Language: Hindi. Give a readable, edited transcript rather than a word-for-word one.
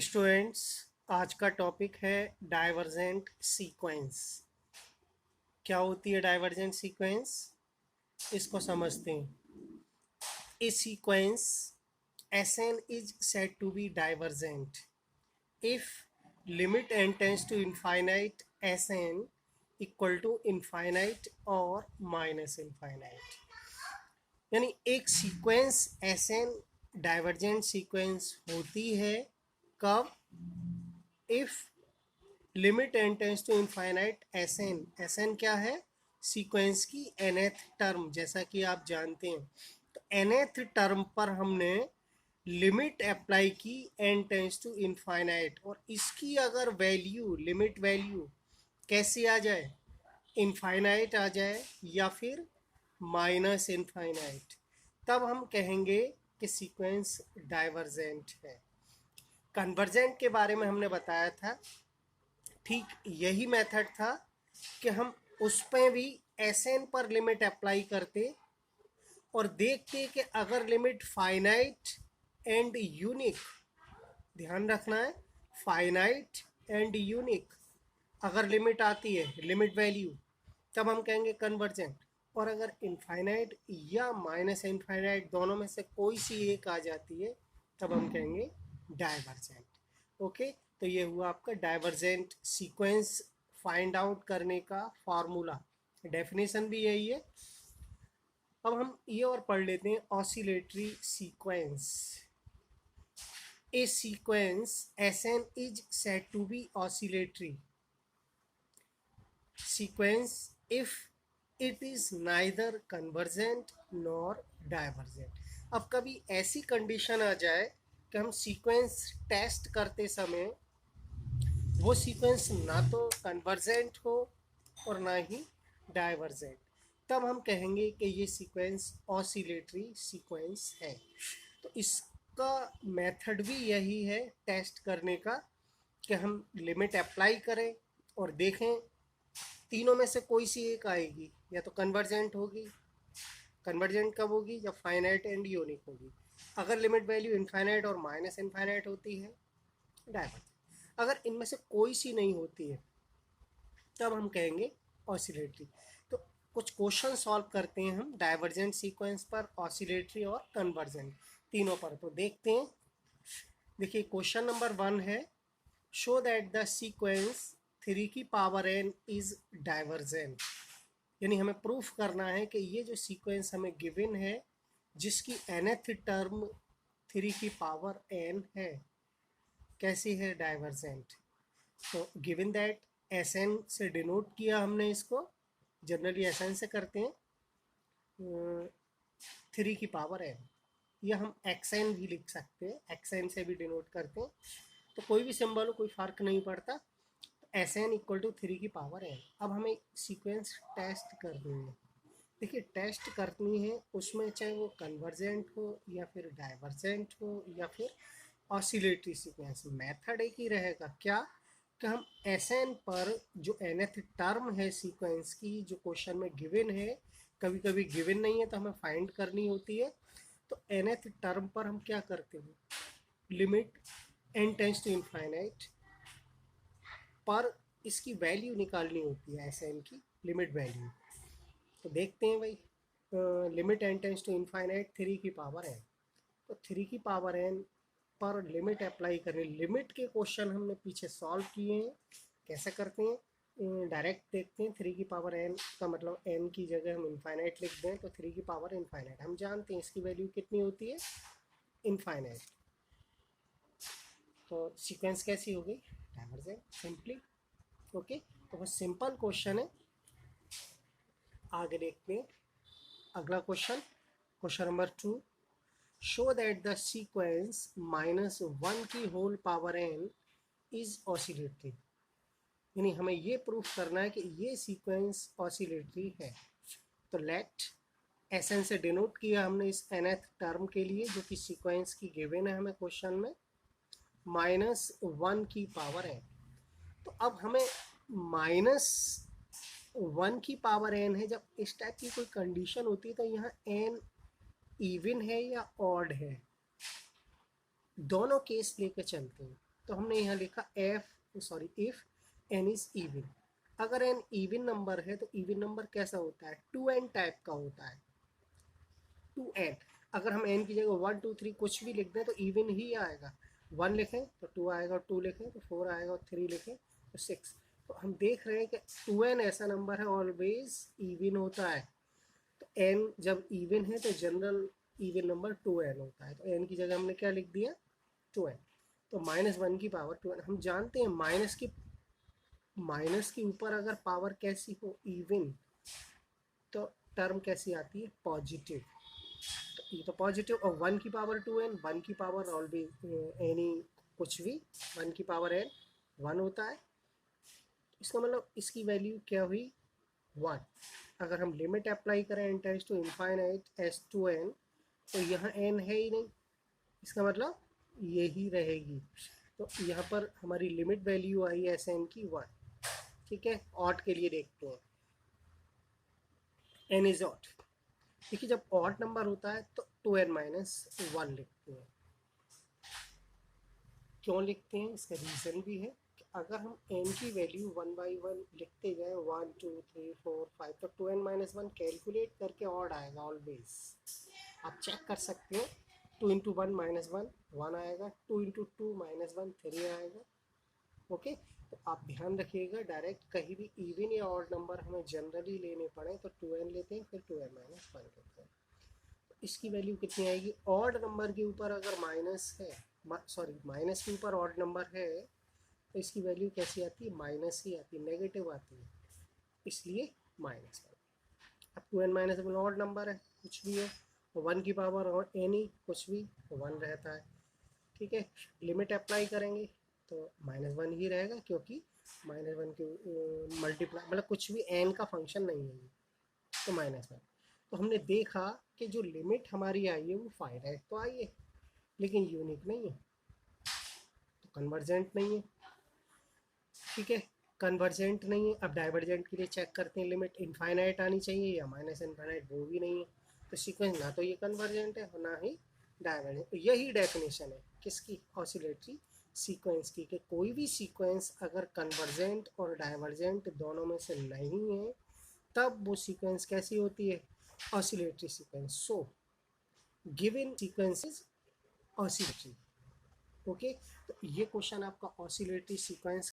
स्टूडेंट्स, आज का टॉपिक है डाइवर्जेंट सीक्वेंस। क्या होती है डाइवर्जेंट सीक्वेंस? इसको समझते हैं। ए sequence Sn is said to be divergent if limit n tends to infinite Sn equal to infinite और माइनस infinite। यानी एक सीक्वेंस Sn डाइवर्जेंट सीक्वेंस होती है कब? If limit n tends to infinite s n क्या है? सीक्वेंस की nth टर्म। जैसा कि आप जानते हैं, तो nth टर्म पर हमने लिमिट अप्लाई की एन टेंस टू इनफाइनाइट, और इसकी अगर वैल्यू, लिमिट वैल्यू कैसी आ जाए? इनफाइनाइट आ जाए या फिर माइनस इनफाइनाइट, तब हम कहेंगे कि सीक्वेंस डाइवर्जेंट है। कन्वर्जेंट के बारे में हमने बताया था। ठीक यही मेथड था कि हम उस पर भी Sn पर लिमिट अप्लाई करते और देखते कि अगर लिमिट फाइनाइट एंड यूनिक, ध्यान रखना है, फाइनाइट एंड यूनिक अगर लिमिट आती है, लिमिट वैल्यू, तब हम कहेंगे कन्वर्जेंट। और अगर इनफाइनाइट या माइनस इनफाइनाइट दोनों में से कोई सी एक आ जाती है, तब हम कहेंगे डाइवर्जेंट। ओके, तो ये हुआ आपका डाइवर्जेंट सीक्वेंस फाइंड आउट करने का फॉर्मूला। डेफिनेशन भी यही है। अब हम ये और पढ़ लेते हैं, oscillatory sequence. A sequence Sn is said to be oscillatory sequence if it is neither convergent nor divergent। अब कभी ऐसी कंडीशन आ जाए कि हम सीक्वेंस टेस्ट करते समय वो सीक्वेंस ना तो कन्वर्जेंट हो और ना ही डाइवर्जेंट, तब हम कहेंगे कि ये सीक्वेंस ऑसिलेटरी सीक्वेंस है। तो इसका मेथड भी यही है टेस्ट करने का, कि हम लिमिट अप्लाई करें और देखें तीनों में से कोई सी एक आएगी, या तो कन्वर्जेंट होगी। कन्वर्जेंट कब होगी? जब फाइनाइट एंड यूनिक होगी। अगर लिमिट वैल्यू इनफाइनाइट और माइनस इनफाइनाइट होती है, डाइवर्जेंट। अगर इनमें से कोई सी नहीं होती है, तब हम कहेंगे ऑसिलेटरी। तो कुछ क्वेश्चन सॉल्व करते हैं हम डाइवर्जेंट सीक्वेंस पर, ऑसिलेटरी और कन्वर्जेंट तीनों पर। तो देखते हैं। देखिए, क्वेश्चन नंबर 1 है, शो दैट द सीक्वेंस 3 की पावर n इज डाइवर्जेंट। यानी हमें प्रूफ करना है कि ये जो सीक्वेंस हमें गिवन है, जिसकी nth टर्म 3 की पावर n है, कैसी है? डाइवर्जेंट। तो गिवन दैट Sn से डिनोट किया हमने इसको, जनरली Sn से करते हैं, 3 की पावर n, या हम xn भी लिख सकते हैं, xn से भी डिनोट करते हैं। तो कोई भी सिंबल हो, कोई फ़र्क नहीं पड़ता। Sn इक्वल टू 3 की पावर n। अब हमें सीक्वेंस टेस्ट करनी है। देखिए, टेस्ट करनी है उसमें, चाहे वो कन्वर्जेंट हो या फिर डाइवर्जेंट हो या फिर ऑसिलेटरी सीक्वेंस, मेथड एक ही रहेगा। क्या? कि हम Sn पर जो nth टर्म है सीक्वेंस की, जो क्वेश्चन में गिवन है, कभी कभी गिवन नहीं है तो हमें फाइंड करनी होती है, तो nth टर्म पर हम क्या करते हैं? Limit n tends to infinite पर इसकी वैल्यू निकालनी होती है, Sn की लिमिट वैल्यू। तो देखते हैं भाई, limit n tends to infinite 3 की पावर n, तो 3 की पावर n पर लिमिट अप्लाई करें। लिमिट के क्वेश्चन हमने पीछे सॉल्व किए हैं। कैसे करते हैं? डायरेक्ट देखते हैं। 3 की पावर n का मतलब n की जगह हम इनफाइनाइट लिख दें, तो 3 की पावर इनफाइनाइट हम जानते हैं इसकी वैल्यू कितनी होती है? इनफाइनाइट। तो सीक्वेंस कैसी हो गई? Divergent, simply. ओके, तो बहुत सिंपल क्वेश्चन है। आगे देखते हैं अगला question. Question number 2, show that the sequence -1 की whole power n is oscillatory. यानी हमें ये प्रूफ करना है कि ये सीक्वेंस ऑसिलेटरी है। तो लेट Sn से डिनोट किया हमने इस nth टर्म के लिए, जो कि सीक्वेंस की गिवन है हमें क्वेश्चन में, -1 की पावर n। तो अब हमें -1 की पावर n है, जब इस टाइप की कोई कंडीशन होती है, तो यहाँ n इवन है या ऑड है, दोनों केस लेके चलते हैं। तो हमने यहाँ लिखा इफ n इज इवन। अगर n इवन नंबर है तो इवन नंबर कैसा होता है, 2n टाइप का होता है, 2n। अगर हम n की जगह 1 2 3 कुछ भी लिख दें तो इवन ही आएगा। 1 लिखें तो 2 आएगा, और 2 लिखें तो 4 आएगा, और 3 लिखें तो 6। तो हम देख रहे हैं कि 2n ऐसा नंबर है ऑलवेज इवन होता है। तो n जब इवन है तो जनरल इवन नंबर 2n होता है। तो n की जगह हमने क्या लिख दिया, 2n। तो -1 की पावर 2n। हम जानते हैं माइनस के ऊपर अगर पावर कैसी हो, इवन, तो टर्म कैसी आती है, पॉजिटिव। तो ये तो पॉजिटिव, और 1 की पावर 2n, 1 की पावर ऑलवेज एनी कुछ भी, 1 की पावर n 1 होता है। इसका मतलब इसकी वैल्यू क्या हुई, 1। अगर हम लिमिट अप्लाई करें n tends to infinite s to n, तो यहाँ n है ही नहीं, इसका मतलब यही रहेगी। तो यहाँ पर हमारी लिमिट वैल्यू आई एस एन की 1। ठीक है, ऑट के लिए देखते हैं, n इज ऑट। देखिए जब ऑट नंबर होता है तो 2n माइनस 1 लिखते हैं। क्यों लिखते हैं, इसका रीज़न भी है कि अगर हम n की वैल्यू 1 बाई 1 लिखते जाए, 1 2 3 4 5, तो 2n माइनस 1 कैलकुलेट करके ऑड आएगा ऑलवेज। आप चेक कर सकते हो, 2 इंटू 1 माइनस 1 1 आएगा, 2 इंटू 2 माइनस 1 3 आएगा। ओके, तो आप ध्यान रखिएगा, डायरेक्ट कहीं भी इवन या ऑड नंबर हमें जनरली लेने पड़े तो 2n लेते हैं, फिर 2n माइनस 1 लेते हैं। तो इसकी वैल्यू कितनी आएगी, ऑड नंबर के ऊपर अगर माइनस है, माइनस के ऊपर ऑड नंबर है, तो इसकी वैल्यू कैसी आती है, माइनस ही आती है, नेगेटिव आती है, इसलिए -1। अब 2n माइनस 1 ऑड नंबर है, कुछ भी हो, 1 की पावर और एनी कुछ भी 1 रहता है। ठीक है, लिमिट अप्लाई करेंगे तो -1 ही रहेगा, क्योंकि -1 के मल्टीप्लाई मतलब कुछ भी n का फंक्शन नहीं है ये, तो -1। तो हमने देखा कि जो लिमिट हमारी आई है वो फाइनाइट तो आई है, लेकिन यूनिक नहीं है, तो कन्वर्जेंट नहीं है। ठीक है, कन्वर्जेंट नहीं है। अब डाइवर्जेंट के लिए चेक करते हैं, लिमिट इनफाइनाइट आनी चाहिए या माइनस इनफाइनाइट, वो भी नहीं है। तो सीक्वेंस ना तो ये कन्वर्जेंट है और ना ही डाइवर्जेंट। यही डेफिनेशन है किसकी, ऑसिलेटरी सीक्वेंस की, कि कोई भी सीक्वेंस अगर कन्वर्जेंट और डाइवर्जेंट दोनों में से नहीं है, तब वो सीक्वेंस कैसी होती है, oscillatory sequence. So given sequence is oscillatory. Okay, तो ये क्वेश्चन आपका ऑसिलेटरी सीक्वेंस